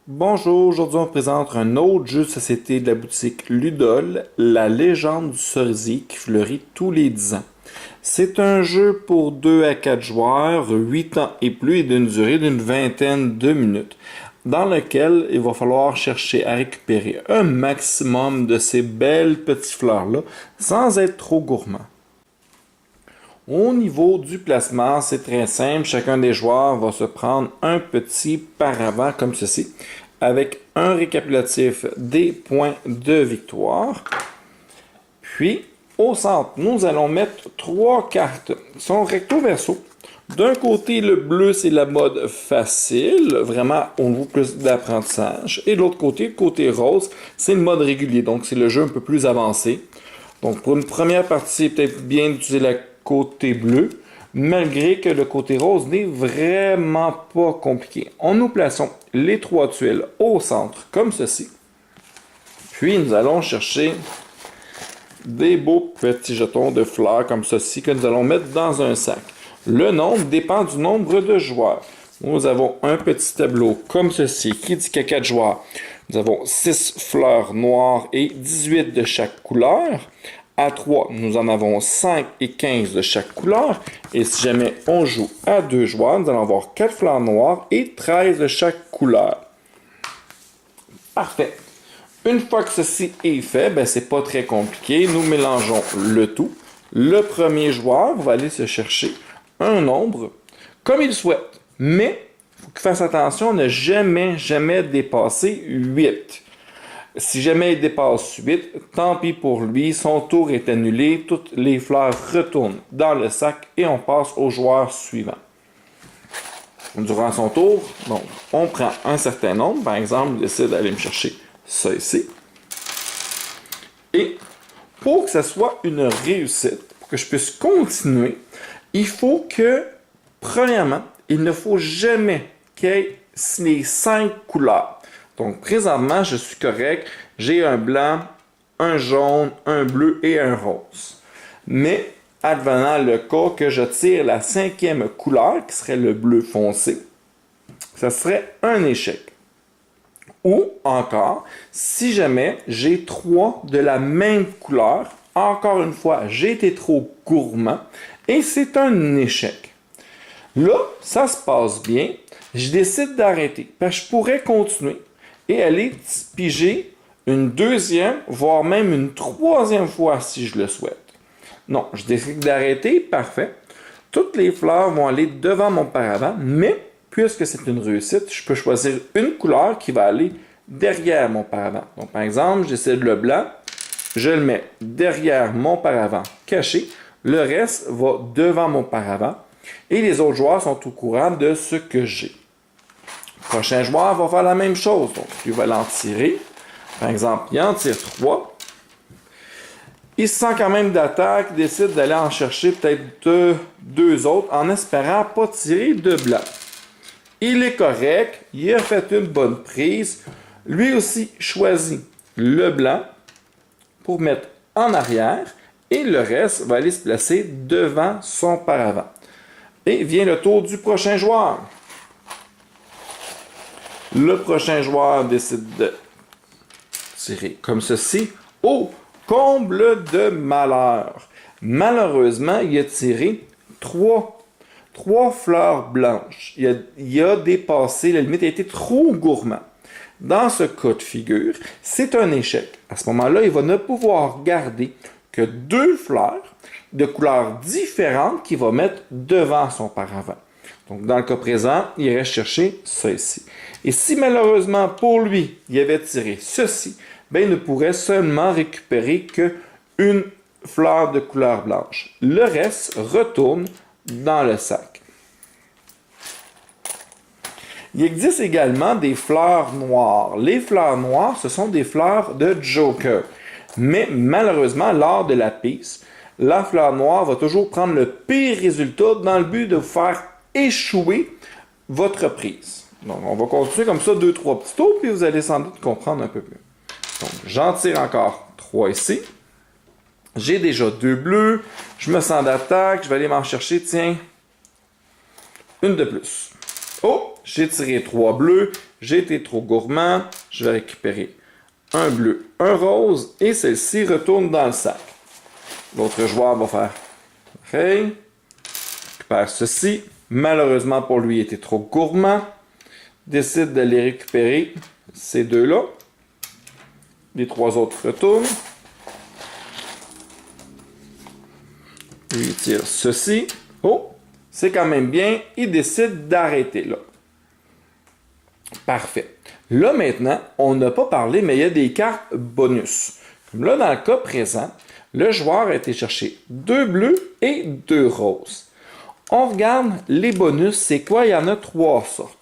Bonjour, aujourd'hui on présente un autre jeu de société de la boutique Ludol, la légende du cerisier qui fleurit tous les 10 ans. C'est un jeu pour 2 à 4 joueurs, 8 ans et plus et d'une durée d'une vingtaine de minutes, dans lequel il va falloir chercher à récupérer un maximum de ces belles petites fleurs-là sans être trop gourmand. Au niveau du placement, c'est très simple. Chacun des joueurs va se prendre un petit paravent comme ceci, avec un récapitulatif des points de victoire. Puis, au centre, nous allons mettre 3 cartes qui sont recto-verso. D'un côté, le bleu, c'est la mode facile, vraiment au niveau plus d'apprentissage. Et de l'autre côté, le côté rose, c'est le mode régulier, donc c'est le jeu un peu plus avancé. Donc pour une première partie, c'est peut-être bien d'utiliser la côté bleu, malgré que le côté rose n'est vraiment pas compliqué. Nous plaçons les 3 tuiles au centre, comme ceci. Puis nous allons chercher des beaux petits jetons de fleurs comme ceci que nous allons mettre dans un sac. Le nombre dépend du nombre de joueurs. Nous avons un petit tableau comme ceci qui dit qu'il y a 4 joueurs. Nous avons 6 fleurs noires et 18 de chaque couleur. À 3, nous en avons 5 et 15 de chaque couleur. Et si jamais on joue à 2 joueurs, nous allons avoir 4 fleurs noires et 13 de chaque couleur. Parfait. Une fois que ceci est fait, c'est pas très compliqué. Nous mélangeons le tout. Le premier joueur va aller se chercher un nombre comme il souhaite. Mais il faut qu'il fasse attention à ne jamais dépasser 8. Si jamais il dépasse 8, tant pis pour lui, son tour est annulé, toutes les fleurs retournent dans le sac et on passe au joueur suivant. Durant son tour, donc, on prend un certain nombre, par exemple, il décide d'aller me chercher ça ici. Et pour que ça soit une réussite, pour que je puisse continuer, il faut que, premièrement, il ne faut jamais qu'il y ait les 5 couleurs. Donc, présentement, je suis correct. J'ai un blanc, un jaune, un bleu et un rose. Mais, advenant le cas que je tire la 5e couleur, qui serait le bleu foncé, ça serait un échec. Ou encore, si jamais j'ai 3 de la même couleur, encore une fois, j'ai été trop gourmand et c'est un échec. Là, ça se passe bien. Je décide d'arrêter parce que je pourrais continuer et aller piger une 2e, voire même une 3e fois si je le souhaite. Non, je décide d'arrêter, parfait. Toutes les fleurs vont aller devant mon paravent, mais puisque c'est une réussite, je peux choisir une couleur qui va aller derrière mon paravent. Donc, par exemple, j'essaie le blanc, je le mets derrière mon paravent caché, le reste va devant mon paravent et les autres joueurs sont au courant de ce que j'ai. Le prochain joueur va faire la même chose. Donc, il va l'en tirer. Par exemple, il en tire 3. Il se sent quand même d'attaque, il décide d'aller en chercher peut-être 2 autres en espérant pas tirer de blanc. Il est correct, il a fait une bonne prise. Lui aussi choisit le blanc pour mettre en arrière et le reste va aller se placer devant son paravent. Et vient le tour du prochain joueur. Le prochain joueur décide de tirer comme ceci. Oh, comble de malheur. Malheureusement, il a tiré 3 fleurs blanches. Il a dépassé la limite, il a été trop gourmand. Dans ce cas de figure, c'est un échec. À ce moment-là, il va ne pouvoir garder que 2 fleurs de couleurs différentes qu'il va mettre devant son paravent. Donc, dans le cas présent, il reste chercher ça ici. Et si malheureusement pour lui, il avait tiré ceci, il ne pourrait seulement récupérer qu'une fleur de couleur blanche. Le reste retourne dans le sac. Il existe également des fleurs noires. Les fleurs noires, ce sont des fleurs de Joker. Mais malheureusement, lors de la piste, la fleur noire va toujours prendre le pire résultat dans le but de vous faire échouer votre prise. Donc, on va continuer comme ça 2-3 petits tours, puis vous allez sans doute comprendre un peu plus. Donc, j'en tire encore 3 ici. J'ai déjà 2 bleus. Je me sens d'attaque. Je vais aller m'en chercher, tiens, une de plus. Oh, j'ai tiré 3 bleus. j'ai été trop gourmand, je vais récupérer un bleu, un rose, et celle-ci retourne dans le sac. L'autre joueur va faire pareil, récupère ceci. Malheureusement pour lui, il était trop gourmand. Décide d'aller récupérer ces deux-là. Les trois autres retournent. Lui tire ceci. Oh, c'est quand même bien. Il décide d'arrêter là. Parfait. Là, maintenant, on n'a pas parlé, mais il y a des cartes bonus. Comme là, dans le cas présent, le joueur a été chercher 2 bleus et 2 roses. On regarde les bonus, c'est quoi? Il y en a 3 sortes.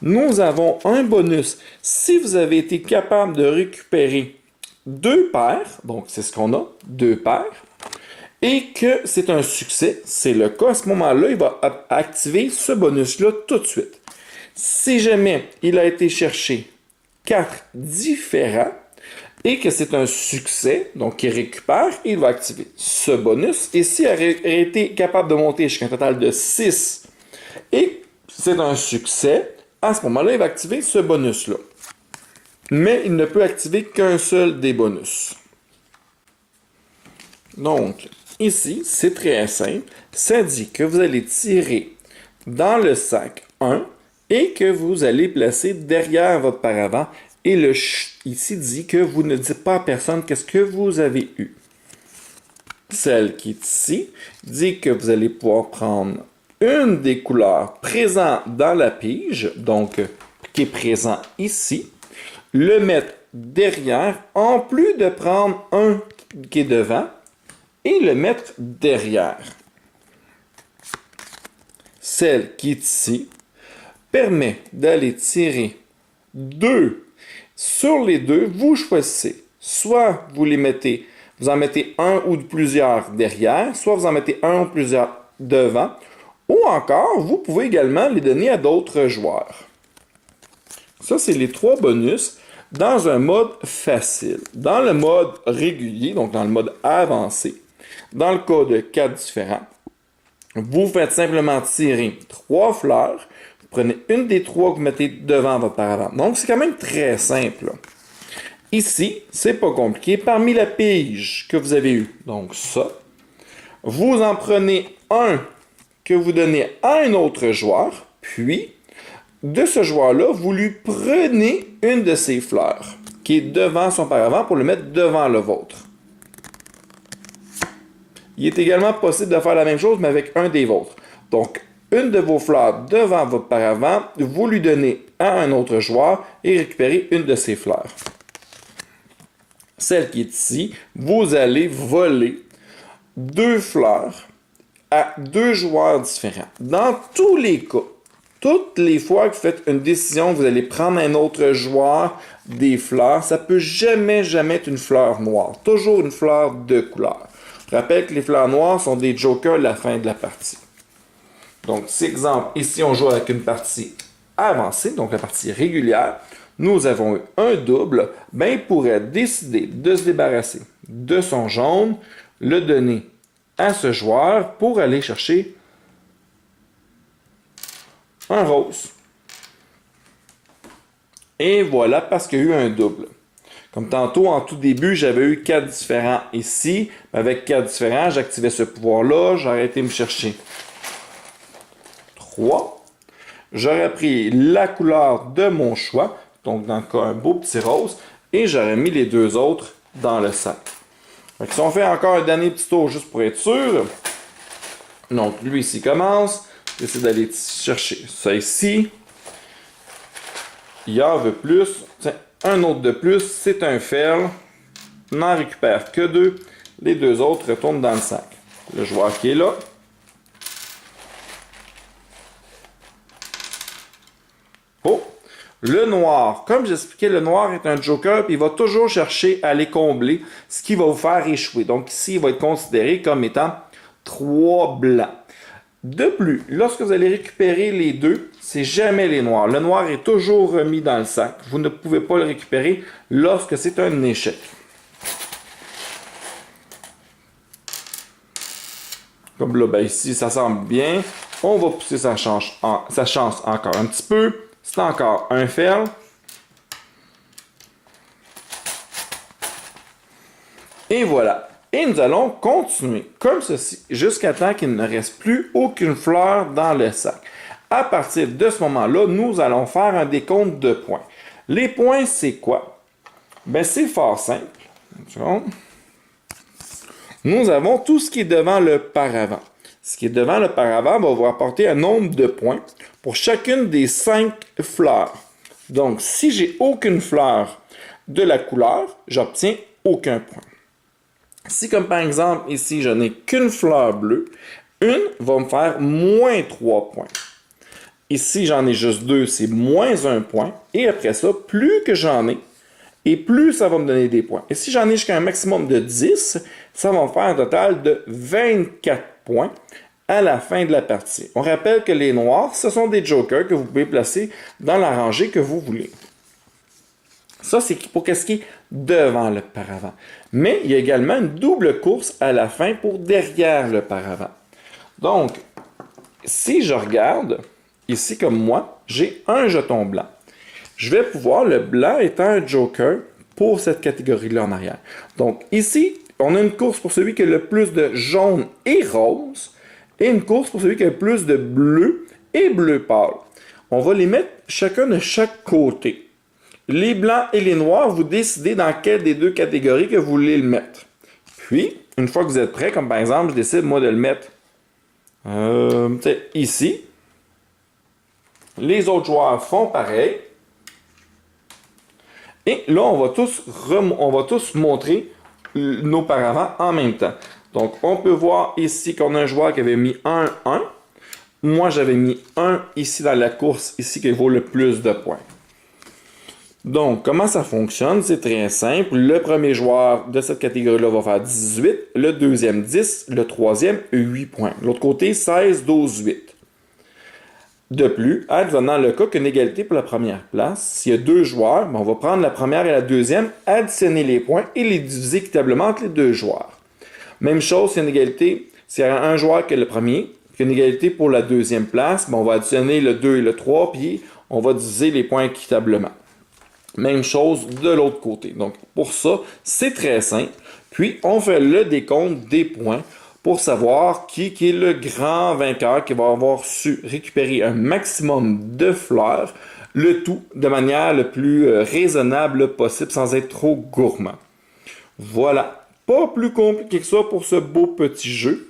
Nous avons un bonus si vous avez été capable de récupérer 2 paires, donc c'est ce qu'on a, 2 paires, et que c'est un succès, c'est le cas, à ce moment-là, il va activer ce bonus-là tout de suite. Si jamais il a été chercher 4 différents et que c'est un succès, donc il récupère, il va activer ce bonus. Et s'il a été capable de monter jusqu'à un total de 6 et c'est un succès, à ce moment-là, il va activer ce bonus-là. Mais il ne peut activer qu'un seul des bonus. Donc, ici, c'est très simple. Ça dit que vous allez tirer dans le sac 1 et que vous allez placer derrière votre paravent. Et le ici dit que vous ne dites pas à personne qu'est-ce que vous avez eu. Celle qui est ici dit que vous allez pouvoir prendre une des couleurs présentes dans la pige, donc qui est présent ici, le mettre derrière, en plus de prendre un qui est devant, et le mettre derrière. Celle qui est ici permet d'aller tirer 2. Sur les 2, vous choisissez. Soit vous les mettez, vous en mettez un ou plusieurs derrière, soit vous en mettez un ou plusieurs devant, ou encore, vous pouvez également les donner à d'autres joueurs. Ça, c'est les 3 bonus dans un mode facile. Dans le mode régulier, donc dans le mode avancé, dans le cas de 4 différents, vous faites simplement tirer 3 fleurs. Vous prenez une des 3 que vous mettez devant votre paravent. Donc, c'est quand même très simple. Ici, c'est pas compliqué. Parmi la pige que vous avez eue, donc ça, vous en prenez un que vous donnez à un autre joueur, puis de ce joueur-là, vous lui prenez une de ses fleurs qui est devant son paravent pour le mettre devant le vôtre. Il est également possible de faire la même chose, mais avec un des vôtres. Donc, une de vos fleurs devant votre paravent, vous lui donnez à un autre joueur et récupérez une de ses fleurs. Celle qui est ici, vous allez voler 2 fleurs à 2 joueurs différents. Dans tous les cas, toutes les fois que vous faites une décision, vous allez prendre un autre joueur des fleurs, ça peut jamais être une fleur noire. Toujours une fleur de couleur. Je rappelle que les fleurs noires sont des jokers à la fin de la partie. Donc, c'est exemple, ici on joue avec une partie avancée, donc la partie régulière. Nous avons eu un double, ben il pourrait décider de se débarrasser de son jaune, le donner à ce joueur pour aller chercher un rose. Et voilà, parce qu'il y a eu un double. Comme tantôt, en tout début, j'avais eu 4 différents ici. Avec 4 différents, j'activais ce pouvoir-là. J'aurais été me chercher 3. J'aurais pris la couleur de mon choix. Donc, dans le cas, un beau petit rose. Et j'aurais mis les 2 autres dans le sac. Donc, si on fait encore un dernier petit tour juste pour être sûr. Donc, lui ici commence. J'essaie d'aller chercher ça ici. Il en veut plus. Tiens, un autre de plus, c'est un ferle. On n'en récupère que 2. Les 2 autres retournent dans le sac. Le joueur qui est là. Oh! Le noir. Comme j'expliquais, le noir est un joker, puis il va toujours chercher à les combler, ce qui va vous faire échouer. Donc ici, il va être considéré comme étant 3 blancs. De plus, lorsque vous allez récupérer les 2, c'est jamais les noirs. Le noir est toujours remis dans le sac. Vous ne pouvez pas le récupérer lorsque c'est un échec. Comme là, ben ici, ça semble bien. On va pousser sa chance encore un petit peu. C'est encore un ferle. Et voilà. Et nous allons continuer comme ceci jusqu'à temps qu'il ne reste plus aucune fleur dans le sac. À partir de ce moment-là, nous allons faire un décompte de points. Les points, c'est quoi? Ben, c'est fort simple. Une seconde. Nous avons tout ce qui est devant le paravent. Ce qui est devant le paravent va vous apporter un nombre de points pour chacune des 5 fleurs. Donc, si j'ai aucune fleur de la couleur, j'obtiens aucun point. Si, comme par exemple, ici, je n'ai qu'une fleur bleue, une va me faire moins 3 points. Ici, j'en ai juste 2, c'est moins 1 point. Et après ça, plus que j'en ai, et plus ça va me donner des points. Et si j'en ai jusqu'à un maximum de 10, ça va me faire un total de 24 points à la fin de la partie. On rappelle que les noirs, ce sont des jokers que vous pouvez placer dans la rangée que vous voulez. Ça, c'est pour ce qui est devant le paravent. Mais il y a également une double course à la fin pour derrière le paravent. Donc, si je regarde, ici comme moi, j'ai un jeton blanc. Je vais pouvoir, le blanc étant un joker pour cette catégorie-là en arrière. Donc ici, on a une course pour celui qui a le plus de jaune et rose, et une course pour celui qui a le plus de bleu et bleu pâle. On va les mettre chacun de chaque côté. Les blancs et les noirs, vous décidez dans quelle des deux catégories que vous voulez le mettre. Puis, une fois que vous êtes prêt, comme par exemple, je décide moi de le mettre ici. Les autres joueurs font pareil. Et là, on va tous montrer nos paravents en même temps. Donc, on peut voir ici qu'on a un joueur qui avait mis 1, 1. Moi, j'avais mis 1 ici dans la course, ici qui vaut le plus de points. Donc, comment ça fonctionne? C'est très simple. Le premier joueur de cette catégorie-là va faire 18, le deuxième 10, le troisième 8 points. L'autre côté, 16, 12, 8. De plus, advenant le cas qu'une égalité pour la première place, s'il y a 2 joueurs, on va prendre la première et la deuxième, additionner les points et les diviser équitablement entre les 2 joueurs. Même chose, s'il y a une égalité, s'il y a un joueur qui est le premier, puis une égalité pour la deuxième place, on va additionner le 2 et le 3, puis on va diviser les points équitablement. Même chose de l'autre côté. Donc, pour ça, c'est très simple. Puis, on fait le décompte des points pour savoir qui est le grand vainqueur qui va avoir su récupérer un maximum de fleurs, le tout de manière le plus raisonnable possible sans être trop gourmand. Voilà, pas plus compliqué que ça pour ce beau petit jeu.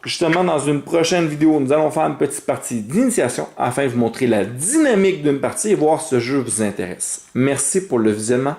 Justement, dans une prochaine vidéo, nous allons faire une petite partie d'initiation afin de vous montrer la dynamique d'une partie et voir si ce jeu vous intéresse. Merci pour le visionnement.